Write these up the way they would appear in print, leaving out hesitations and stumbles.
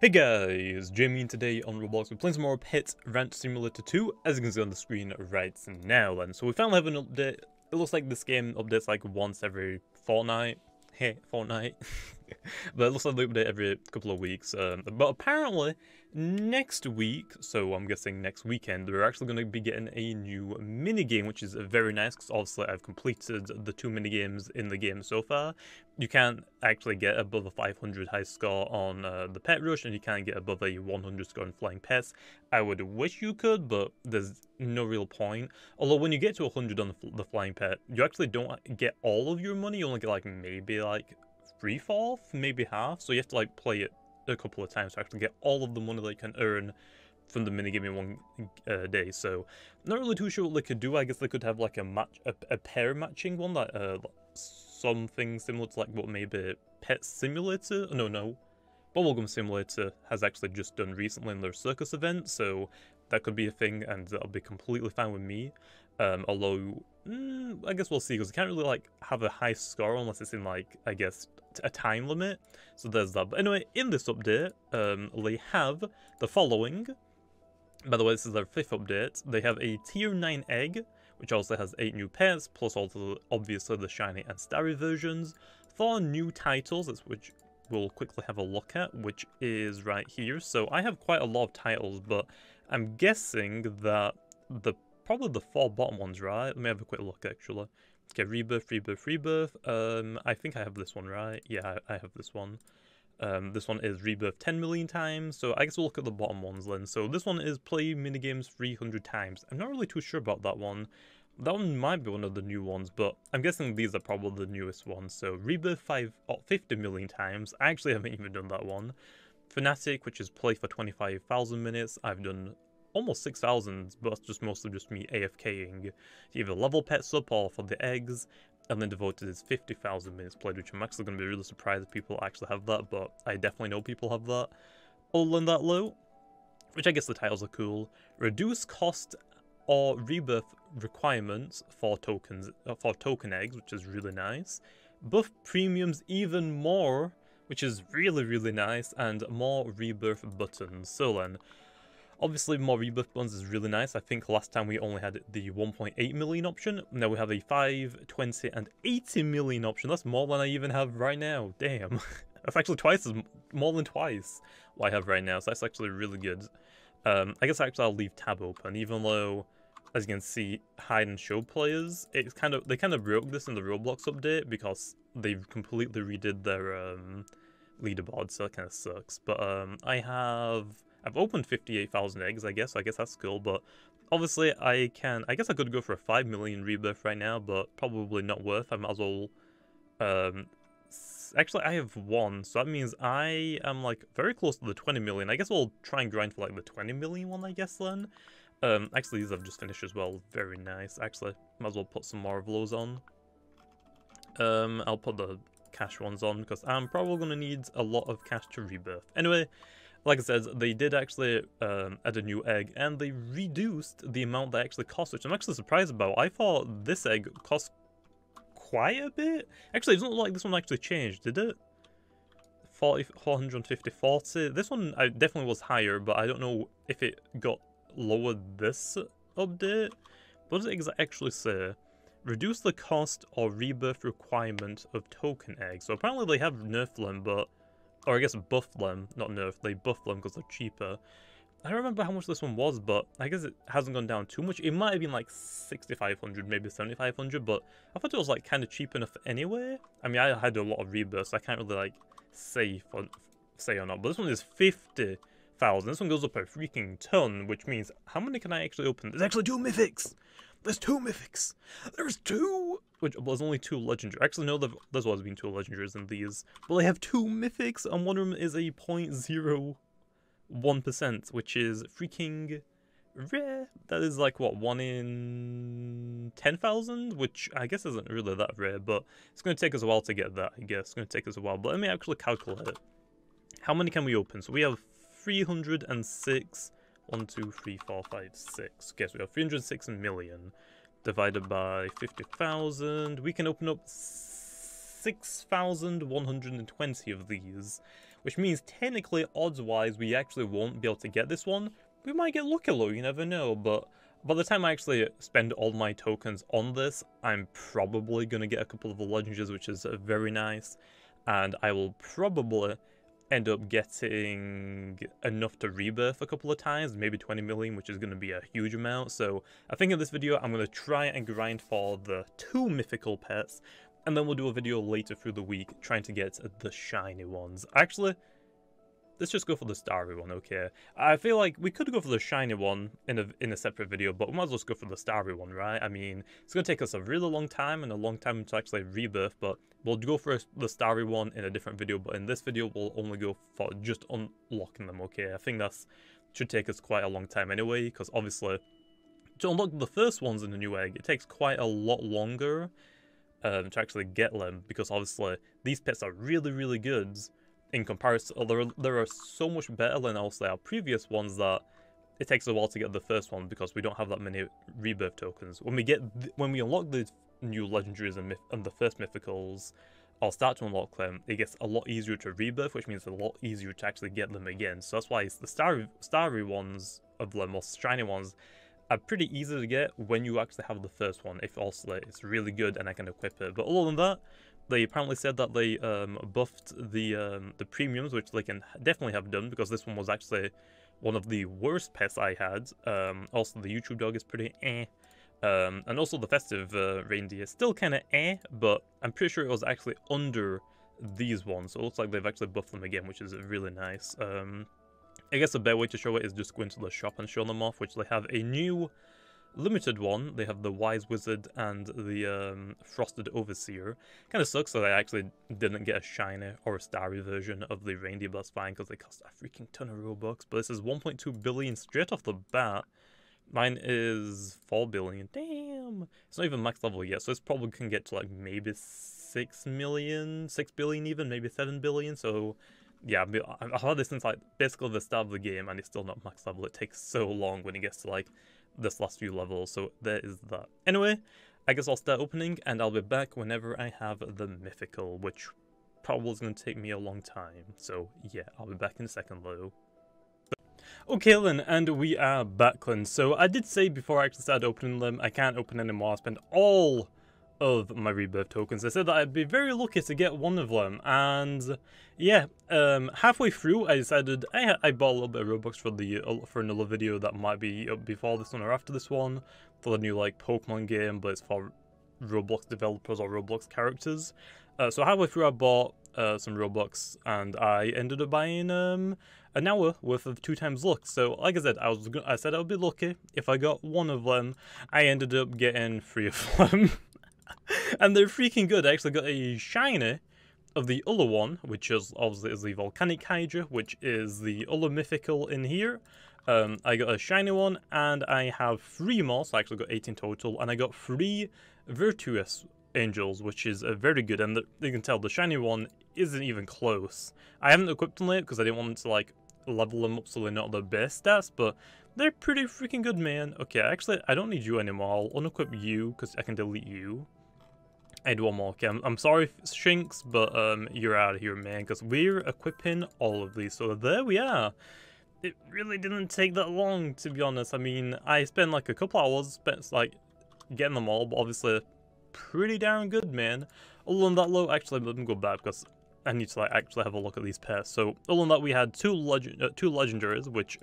Hey guys, Jamie, and today on Roblox we're playing some more Pet Ranch Simulator 2, as you can see on the screen right now. And so we finally have an update. It looks like this game updates like once every fortnight. Hey, fortnight. But it looks like they update every couple of weeks. But apparently, next week, so I'm guessing next weekend, we're actually going to be getting a new minigame, which is very nice, because obviously I've completed the 2 minigames in the game so far. You can't actually get above a 500 high score on the Pet Rush, and you can't get above a 100 score in Flying Pets. I would wish you could, but there's no real point. Although when you get to 100 on the Flying Pet, you actually don't get all of your money. You only get like maybe like 3/4, maybe half. So you have to like play it a couple of times to actually get all of the money that you can earn from the minigame in one day. So not really too sure what they could do. I guess they could have like a pair matching one, that something similar to like what maybe Pet Simulator, no, Bubblegum Simulator has actually just done recently in their circus event. So that could be a thing, and that'll be completely fine with me. Although I guess we'll see, because you can't really like have a high score unless it's in like, I guess, a time limit. So there's that. But anyway, in this update, they have the following. By the way, this is their 5th update. They have a tier 9 egg, which also has 8 new pets, plus also obviously the shiny and starry versions. 4 new titles, which we'll quickly have a look at, which is right here. So I have quite a lot of titles, but I'm guessing that probably the 4 bottom ones, right? Let me have a quick look actually. Okay, Rebirth. I think I have this one, right? Yeah, I have this one. This one is Rebirth 10 million times, so I guess we'll look at the bottom ones then. So this one is play minigames 300 times. I'm not really too sure about that one. That one might be one of the new ones, but I'm guessing these are probably the newest ones. So Rebirth 50 million times. I actually haven't even done that one. Fanatic, which is play for 25,000 minutes. I've done almost 6,000, but that's just mostly just me AFKing. Either level pets up or for the eggs. And then Devoted is 50,000 minutes played, which I'm actually going to be really surprised if people actually have that, but I definitely know people have that. Other than that, low, which I guess the titles are cool. Reduce cost or rebirth requirements for tokens, for token eggs, which is really nice. Buff premiums even more, which is really nice, and more rebirth buttons. So then, obviously, more rebirth buttons is really nice. I think last time we only had the 1.8 million option. Now we have a 5, 20, and 80 million option. That's more than I even have right now. Damn. That's actually more than twice what I have right now. So that's actually really good. I guess actually I'll leave tab open, even though, as you can see, hide and show players. They kind of broke this in the Roblox update because they've completely redid their leaderboard, so that kind of sucks. But I've opened 58,000 eggs, I guess that's cool, but obviously I guess I could go for a 5 million rebirth right now, but probably not worth. I might as well, actually I have 1, so that means I am like very close to the 20 million. I guess we'll try and grind for like the 20 million one, I guess then. Actually these I've just finished as well, very nice. Actually, might as well put some more of those on. I'll put the cash ones on, because I'm probably going to need a lot of cash to rebirth. Anyway, like I said, they did actually add a new egg, and they reduced the amount that actually cost, which I'm actually surprised about. I thought this egg cost quite a bit. Actually, it doesn't look like this one actually changed, did it? 40, 450, 40. This one definitely was higher, but I don't know if it got lower this update. What does it actually say? Reduce the cost or rebirth requirement of token eggs. So apparently they have nerfed them, but... or I guess buff them, not nerf, they buff them because they're cheaper. I don't remember how much this one was, but I guess it hasn't gone down too much. It might have been like 6,500, maybe 7,500, but I thought it was like kind of cheap enough anyway. I mean, I had a lot of rebirths, so I can't really like say or not, but this one is 50,000. This one goes up a freaking ton, which means how many can I actually open? There's actually 2 mythics! There's 2 mythics! There's 2! Which was only 2 legendary. Actually, no, there's always been 2 legendaries in these. But they have 2 mythics, and one of them is a 0.01%, which is freaking rare. That is like, what, 1 in 10,000? Which I guess isn't really that rare, but it's going to take us a while to get that, I guess. It's going to take us a while. But let me actually calculate it. How many can we open? So we have 306. 1, 2, 3, 4, 5, 6. Okay, so we have 306 million. Divided by 50,000, we can open up 6,120 of these, which means technically, odds-wise, we actually won't be able to get this one. We might get lucky though, you never know, but by the time I actually spend all my tokens on this, I'm probably going to get a couple of the legendaries, which is very nice, and I will probably end up getting enough to rebirth a couple of times, maybe 20 million, which is going to be a huge amount. So I think in this video, I'm going to try and grind for the 2 mythical pets, and then we'll do a video later through the week trying to get the shiny ones. Actually, let's just go for the starry one, okay? I feel like we could go for the shiny one in a separate video, but we might as well just go for the starry one, right? I mean, it's going to take us a really long time and a long time to actually rebirth, but we'll go for the starry one in a different video. But in this video, we'll only go for just unlocking them, okay? I think that should take us quite a long time anyway, because obviously, to unlock the first ones in the new egg, it takes quite a lot longer to actually get them, because obviously, these pets are really, really good. In comparison, there are so much better than also our previous ones that it takes a while to get the first one because we don't have that many rebirth tokens. When we unlock the new legendaries and the first mythicals, or start to unlock them, it gets a lot easier to rebirth, which means it's a lot easier to actually get them again. So that's why it's the starry ones of them, or shiny ones, are pretty easy to get when you actually have the first one. If also it's really good and I can equip it. But other than that, they apparently said that they buffed the premiums, which they can definitely have done, because this one was actually one of the worst pets I had. Also, the YouTube dog is pretty eh. And also the festive reindeer is still kind of eh, but I'm pretty sure it was actually under these ones. So it looks like they've actually buffed them again, which is really nice. I guess a better way to show it is just go into the shop and show them off, which they have a new limited one. They have the Wise Wizard and the Frosted Overseer. Kind of sucks that I actually didn't get a shiny or a starry version of the reindeer, but that's fine because they cost a freaking ton of Robux. But this is 1.2 billion straight off the bat. Mine is 4 billion. Damn! It's not even max level yet, so this probably can get to like maybe 6 million, 6 billion even, maybe 7 billion. So yeah, I've had this since like basically the start of the game, and it's still not max level. It takes so long when it gets to like this last few levels, so there is that. Anyway, I guess I'll start opening, and I'll be back whenever I have the mythical, which probably is going to take me a long time. So yeah, I'll be back in a second though. Okay then, and we are back then. So I did say before I actually started opening them, I can't open anymore. I spent all of my rebirth tokens. I said that I'd be very lucky to get one of them, and yeah, halfway through I decided I bought a little bit of Robux for another video that might be up before this one or after this one, for the new like Pokemon game, but it's for Roblox developers or Roblox characters. So halfway through I bought some Robux, and I ended up buying an hour worth of 2 times luck. So like I said, I said I would be lucky if I got one of them. I ended up getting 3 of them. And they're freaking good. I actually got a shiny of the other one, which is obviously the Volcanic Hydra, which is the other mythical in here. I got a shiny one, and I have 3 more, so I actually got 18 total, and I got 3 Virtuous Angels, which is very good, and you can tell the shiny one isn't even close. I haven't equipped them yet because I didn't want to like level them up so they're not the best stats, but they're pretty freaking good, man. Okay, actually, I don't need you anymore. I'll unequip you because I can delete you. I had one more. Okay, I'm sorry, Shinx, but you're out of here, man, because we're equipping all of these. So there we are. It really didn't take that long, to be honest. I mean, I spent like a couple hours like getting them all, but obviously pretty darn good, man. Other than that, though, actually, let me go back because I need to like actually have a look at these pairs. So other than that, we had two legendaries, which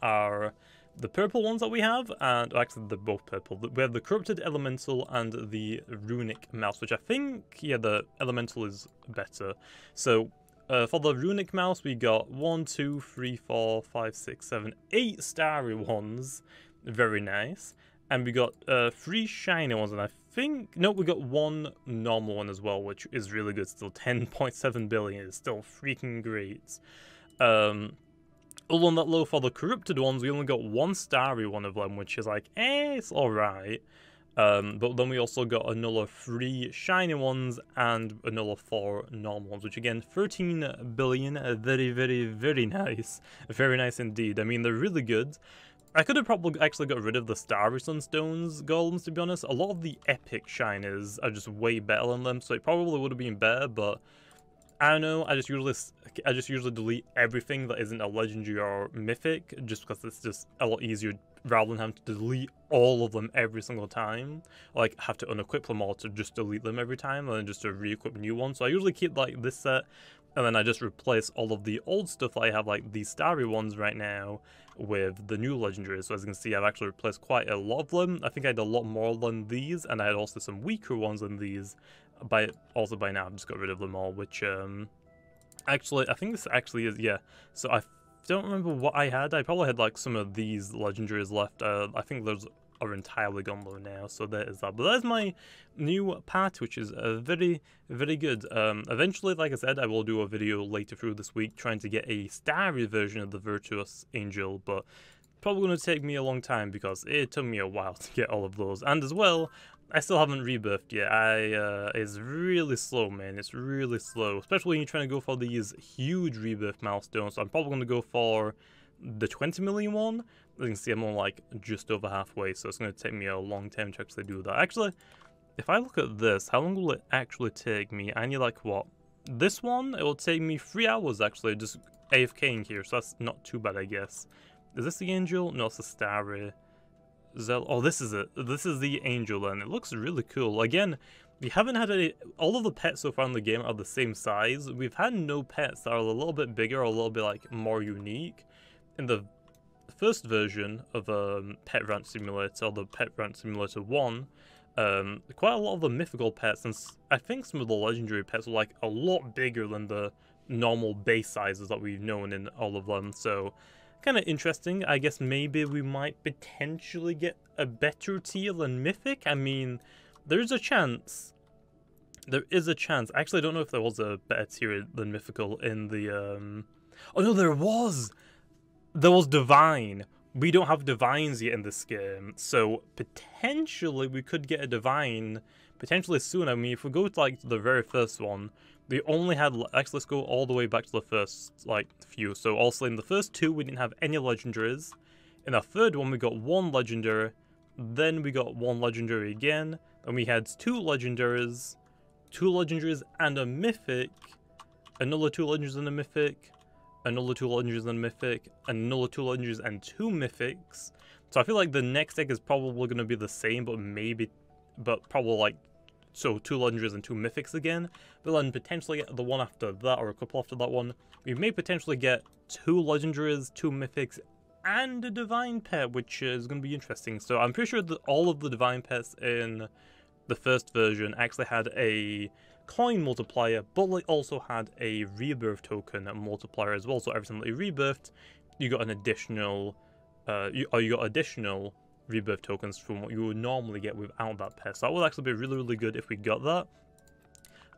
are the purple ones that we have, and actually they're both purple. We have the Corrupted Elemental and the Runic Mouse, which I think, yeah, the Elemental is better. So for the Runic Mouse, we got 1, 2, 3, 4, 5, 6, 7, 8 starry ones. Very nice. And we got 3 shiny ones, and I think, no, we got 1 normal one as well, which is really good still. 10.7 billion is still freaking great. Other than that, low, for the corrupted ones, we only got 1 starry one of them, which is like, it's alright. But then we also got another 3 shiny ones and another 4 normal ones, which again, 13 billion, very, very, very nice. Very nice indeed. I mean, they're really good. I could have probably actually got rid of the Starry Sunstones golems, to be honest. A lot of the epic shiners are just way better than them, so it probably would have been better, but I don't know, I just usually delete everything that isn't a legendary or mythic, just because it's just a lot easier rather than having to delete all of them every single time. Like, have to unequip them all to just delete them every time, and then just to re-equip new ones. So I usually keep like this set, and then I just replace all of the old stuff that I have, like these starry ones right now, with the new legendaries. So as you can see, I've actually replaced quite a lot of them. I think I had a lot more than these, and I had also some weaker ones than these. By now I've just got rid of them all, which actually I think this actually is, yeah. So I don't remember what I had. I probably had like some of these legendaries left. I think those are entirely gone though now, so there is that. But that's my new part, which is very, very good. Eventually, like I said, I will do a video later through this week trying to get a starry version of the Virtuous Angel, but probably going to take me a long time because it took me a while to get all of those. And as well, I still haven't rebirthed yet. It's really slow, man. It's really slow, especially when you're trying to go for these huge rebirth milestones. So I'm probably going to go for the 20 million one. As you can see, I'm on like just over halfway, so it's going to take me a long time to actually do that. Actually, if I look at this, how long will it actually take me? I need like what? This one, it will take me 3 hours actually, just AFKing here, so that's not too bad, I guess. Is this the angel? No, it's the starry. Oh, this is it. This is the angel, and it looks really cool. Again, we haven't had all of the pets so far in the game are the same size. We've had no pets that are a little bit bigger or a little bit like more unique. In the first version of Pet Ranch Simulator, or the Pet Ranch Simulator 1, quite a lot of the mythical pets, and I think some of the legendary pets were like a lot bigger than the normal base sizes that we've known in all of them, so kind of interesting. I guess maybe we might potentially get a better tier than Mythic. I mean, there's a chance. There is a chance. I actually don't know if there was a better tier than Mythical in the... Oh no, there was! There was Divine. We don't have Divines yet in this game, so potentially we could get a Divine potentially soon. I mean, if we go to like the very first one, they only had, actually let's go all the way back to the first like few. So also in the first two we didn't have any legendaries. In the third one we got one legendary, then we got one legendary again, and we had two legendaries and a mythic, another two legendaries and a mythic, another two legendaries and a mythic, another two legendaries and two mythics. So I feel like the next deck is probably going to be the same, but probably like, so two legendaries and two mythics again, but then potentially get the one after that, or a couple after that one. We may potentially get two legendaries, two mythics, and a divine pet, which is going to be interesting. So I'm pretty sure that all of the divine pets in the first version actually had a coin multiplier, but they also had a rebirth token multiplier as well. So every time that you rebirthed, you got an additional, you got additional rebirth tokens from what you would normally get without that pet. So that would actually be really, really good if we got that.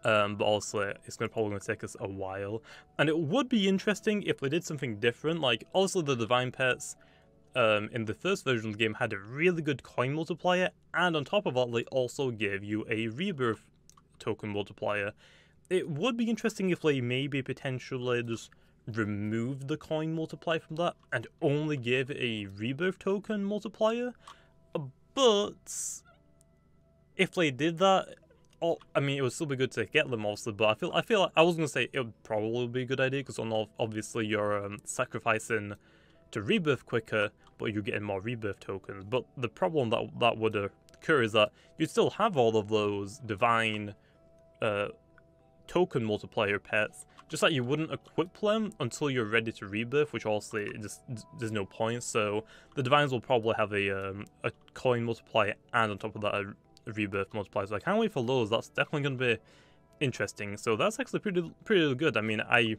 But also it's probably going to take us a while. And it would be interesting if they did something different. Like, also the divine pets in the first version of the game had a really good coin multiplier, and on top of that they also gave you a rebirth token multiplier. It would be interesting if they maybe potentially just removed the coin multiplier from that and only give a rebirth token multiplier. But if they did that, I mean, it would still be good to get them also, but I feel like I was gonna say it would probably be a good idea, because obviously you're sacrificing to rebirth quicker, but you're getting more rebirth tokens. But the problem that would occur is that you'd still have all of those divine token multiplier pets, just that you wouldn't equip them until you're ready to rebirth, which honestly just there's no point. So the divines will probably have a coin multiplier, and on top of that a rebirth multiplier. So I can't wait for those. That's definitely going to be interesting. So that's actually pretty good. I mean, I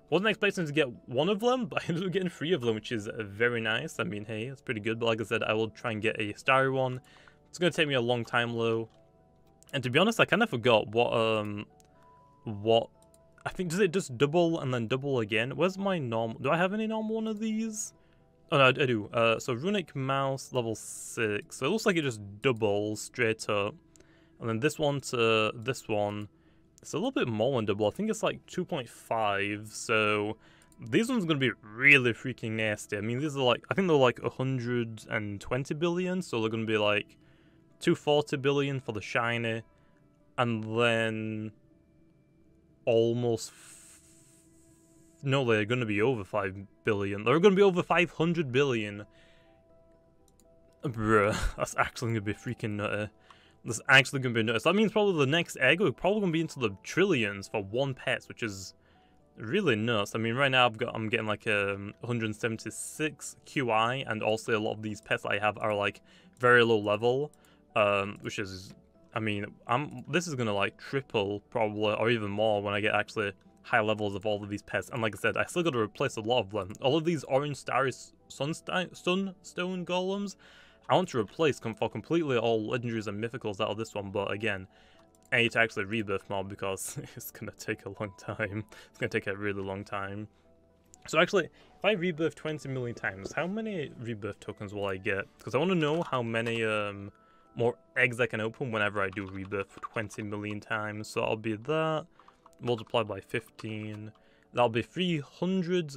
wasn't expecting to get one of them, but I ended up getting 3 of them, which is very nice. I mean, hey, it's pretty good. But like I said, I will try and get a starry one. It's going to take me a long time though. And to be honest, I kind of forgot what I think, does it just double and then double again? Where's my normal? Do I have any normal one of these? Oh no, I do. So Runic Mouse level 6. So it looks like it just doubles straight up. And then this one to this one, it's a little bit more than double. I think it's like 2.5. So these ones are going to be really freaking nasty. I mean, these are like, I think they're like 120 billion. So they're going to be like 240 billion for the shiny. And then almost No, they're going to be over 5 billion. They're going to be over 500 billion. Bruh, that's actually going to be freaking nutty. That's actually going to be nutty. So that means probably the next egg we're probably going to be into the trillions for one pet, which is really nuts. I mean, right now I'm getting like 176 QI, and also a lot of these pets I have are like very low level, which is, I mean, this is going to like triple probably, or even more when I get actually high levels of all of these pets. And like I said, I still got to replace a lot of them. All of these orange starry sunstone golems, I want to replace for completely all legendaries and mythicals out of this one. But again, I need to actually rebirth more because it's going to take a long time. It's going to take a really long time. So actually, if I rebirth 20 million times, how many rebirth tokens will I get? Because I want to know how many more eggs I can open whenever I do rebirth 20 million times. So I'll be that, multiplied by 15. That'll be 300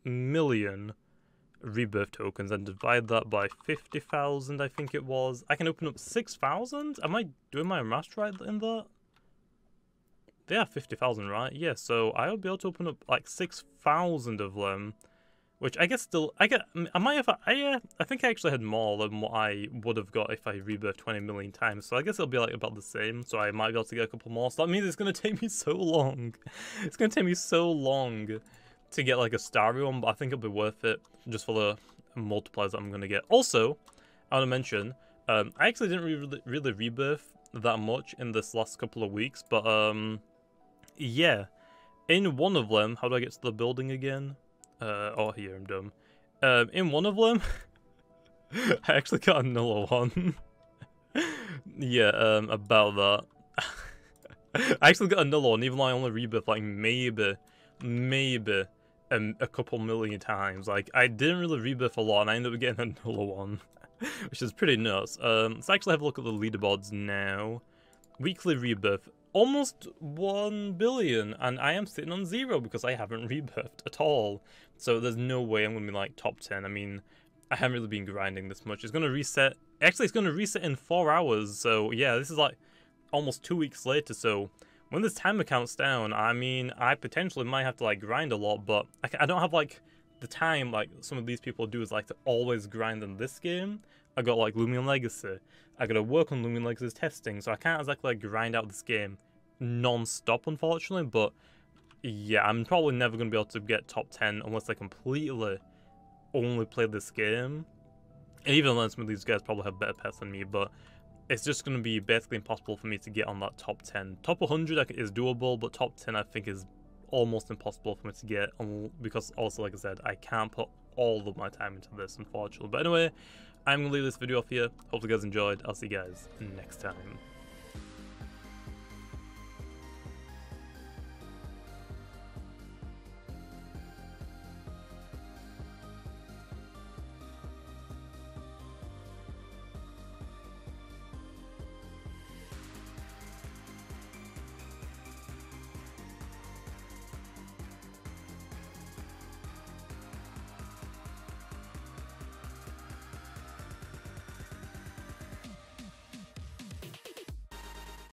million rebirth tokens, and divide that by 50,000, I think it was. I can open up 6,000? Am I doing my math right in that? They are 50,000, right? Yeah, so I'll be able to open up like 6,000 of them, which I guess still, I think I actually had more than what I would have got if I rebirthed 20 million times, so I guess it'll be like about the same, so I might be able to get a couple more. So that means it's going to take me so long. It's going to take me so long to get like a starry one, but I think it'll be worth it just for the multipliers that I'm going to get. Also, I want to mention, I actually didn't really rebirth that much in this last couple of weeks, but yeah, in one of them, how do I get to the building again? Oh, here, I'm dumb. In one of them, I actually got another one. Yeah, about that. I actually got another one, even though I only rebirthed like maybe a couple million times. Like, I didn't really rebirth a lot, and I ended up getting another one, which is pretty nuts. Let's actually have a look at the leaderboards now. Weekly rebirth, almost 1 billion, and I am sitting on 0 because I haven't rebirthed at all. So there's no way I'm going to be like top 10. I mean, I haven't really been grinding this much. It's going to reset. Actually, it's going to reset in 4 hours. So yeah, this is like almost 2 weeks later. So when this timer counts down, I mean, I potentially might have to like grind a lot, but I don't have like the time like some of these people do is like to always grind in this game. I got like Lumion Legacy. I gotta work on Lumion Legacy's testing, so I can't exactly like grind out this game non-stop, unfortunately. But yeah, I'm probably never gonna be able to get top 10 unless I completely only play this game. And even then, some of these guys probably have better pets than me, but it's just going to be basically impossible for me to get on that top 10. Top 100 is doable, but top 10 I think is almost impossible for me to get, because also, like I said, I can't put all of my time into this, unfortunately. But anyway, I'm going to leave this video off here. Hope you guys enjoyed. I'll see you guys next time.